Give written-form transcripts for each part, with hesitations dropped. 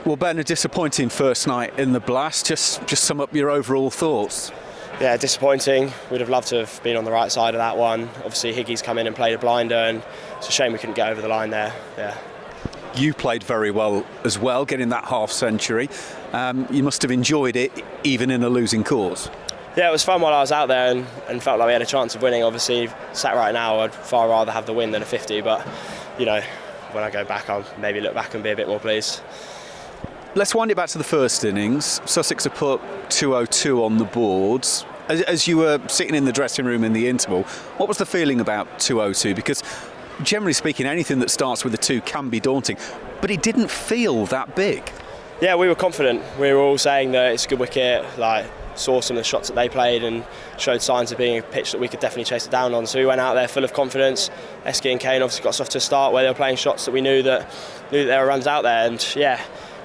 Well, Ben, a disappointing first night in the Blast. Just sum up your overall thoughts. Yeah, disappointing. We'd have loved to have been on the right side of that one. Obviously, Higgy's come in and played a blinder, and it's a shame we couldn't get over the line there. Yeah. You played very well as well, getting that half century. You must have enjoyed it, even in a losing cause. Yeah, it was fun while I was out there and felt like we had a chance of winning. Obviously, sat right now, I'd far rather have the win than a 50, but, you know, when I go back, I'll maybe look back and be a bit more pleased. Let's wind it back to the first innings. Sussex have put 202 on the boards. As you were sitting in the dressing room in the interval, what was the feeling about 202? Because generally speaking, anything that starts with a 2 can be daunting, but it didn't feel that big. Yeah, we were confident. We were all saying that it's a good wicket, saw some of the shots that they played and showed signs of being a pitch that we could definitely chase it down on. So we went out there full of confidence. Esky and Kane obviously got us off to a start where they were playing shots that we knew that there were runs out there, and yeah,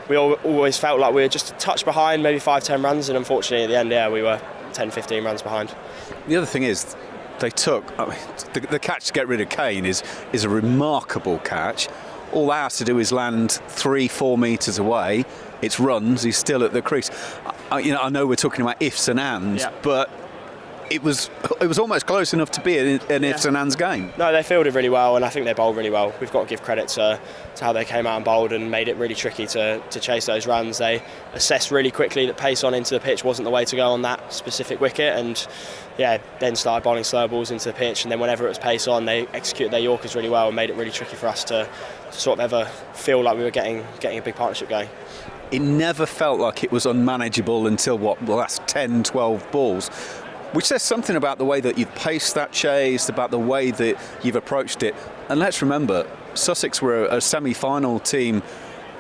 we always felt like we were just a touch behind, maybe 5-10 runs, and unfortunately at the end, yeah, we were 10-15 runs behind. The other thing is, they took the catch to get rid of Kane is a remarkable catch. All they have to do is land 3-4 metres away. It's runs. He's still at the crease. I know we're talking about ifs and ands, yeah, but it was almost close enough to be an ifs and ands game. No, they fielded really well, and I think they bowled really well. We've got to give credit to how they came out and bowled and made it really tricky to chase those runs. They assessed really quickly that pace on into the pitch wasn't the way to go on that specific wicket, and yeah, then started bowling slow balls into the pitch, and then whenever it was pace on, they executed their Yorkers really well and made it really tricky for us to sort of ever feel like we were getting a big partnership going. It never felt like it was unmanageable until the last 10-12 balls, which says something about the way that you've paced that chase, about the way that you've approached it. And let's remember, Sussex were a semi-final team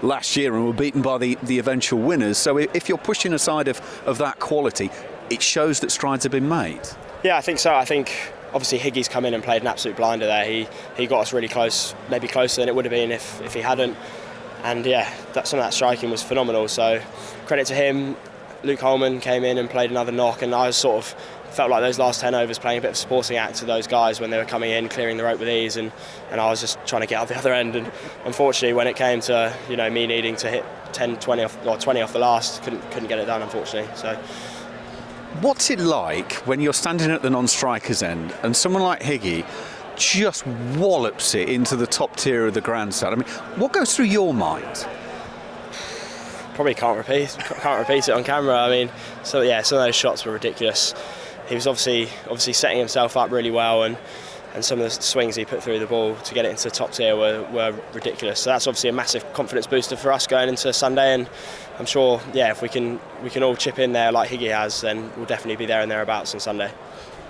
last year and were beaten by the eventual winners. So if you're pushing aside of that quality, it shows that strides have been made. Yeah, I think so. I think obviously Higgy's come in and played an absolute blinder there. He got us really close, maybe closer than it would have been if he hadn't. And yeah, some of that striking was phenomenal. So credit to him. Luke Holman came in and played another knock, and I was sort of felt like those last 10 overs playing a bit of supporting act to those guys when they were coming in, clearing the rope with ease, and I was just trying to get out the other end. And unfortunately, when it came to me needing to hit 10, 20 off, or 20 off the last, couldn't get it done, unfortunately. So. What's it like when you're standing at the non-striker's end and someone like Higgy just wallops it into the top tier of the grandstand? I mean, what goes through your mind? Probably can't repeat it on camera. I mean, so yeah, some of those shots were ridiculous. He was obviously setting himself up really well, and some of the swings he put through the ball to get it into the top tier were ridiculous. So that's obviously a massive confidence booster for us going into Sunday, and I'm sure, yeah, if we can all chip in there like Higgy has, then we'll definitely be there and thereabouts on Sunday.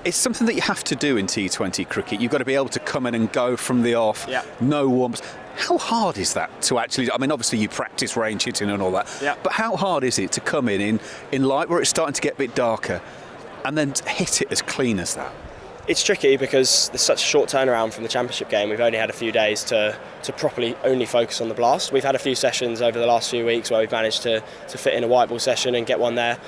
It's something that you have to do in T20 cricket. You've got to be able to come in and go from the off, yeah, no warm-ups. How hard is that to actually, I mean, obviously you practice range hitting and all that, yeah, but how hard is it to come in light where it's starting to get a bit darker and then hit it as clean as that? It's tricky because there's such a short turnaround from the championship game. We've only had a few days to properly only focus on the blast. We've had a few sessions over the last few weeks where we've managed to fit in a white ball session and get one there.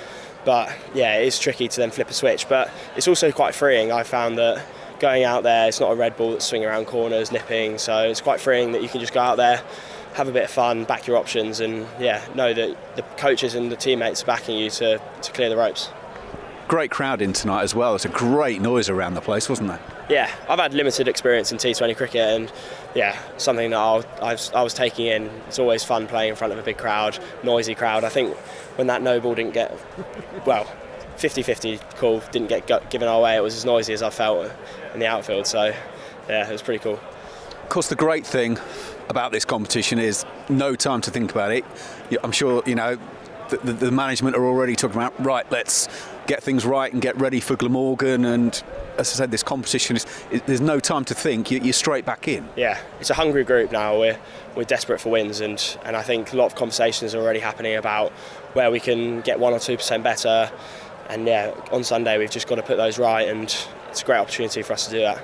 But yeah, it is tricky to then flip a switch. But it's also quite freeing. I found that going out there, it's not a red ball that's swinging around corners, nipping. So it's quite freeing that you can just go out there, have a bit of fun, back your options, and yeah, know that the coaches and the teammates are backing you to clear the ropes. Great crowd in tonight as well. It's a great noise around the place, wasn't there? Yeah, I've had limited experience in T20 cricket, and yeah, something that I was taking in. It's always fun playing in front of a big crowd, noisy crowd. I think when that no ball didn't get, 50-50 call didn't get given our way, it was as noisy as I felt in the outfield. So yeah, it was pretty cool. Of course, the great thing about this competition is no time to think about it. I'm sure the management are already talking about, right, let's get things right and get ready for Glamorgan, and as I said, this competition there's no time to think. You're straight back in. Yeah, it's a hungry group now. We're desperate for wins, and I think a lot of conversations are already happening about where we can get 1 or 2% better, and yeah, on Sunday we've just got to put those right, and it's a great opportunity for us to do that.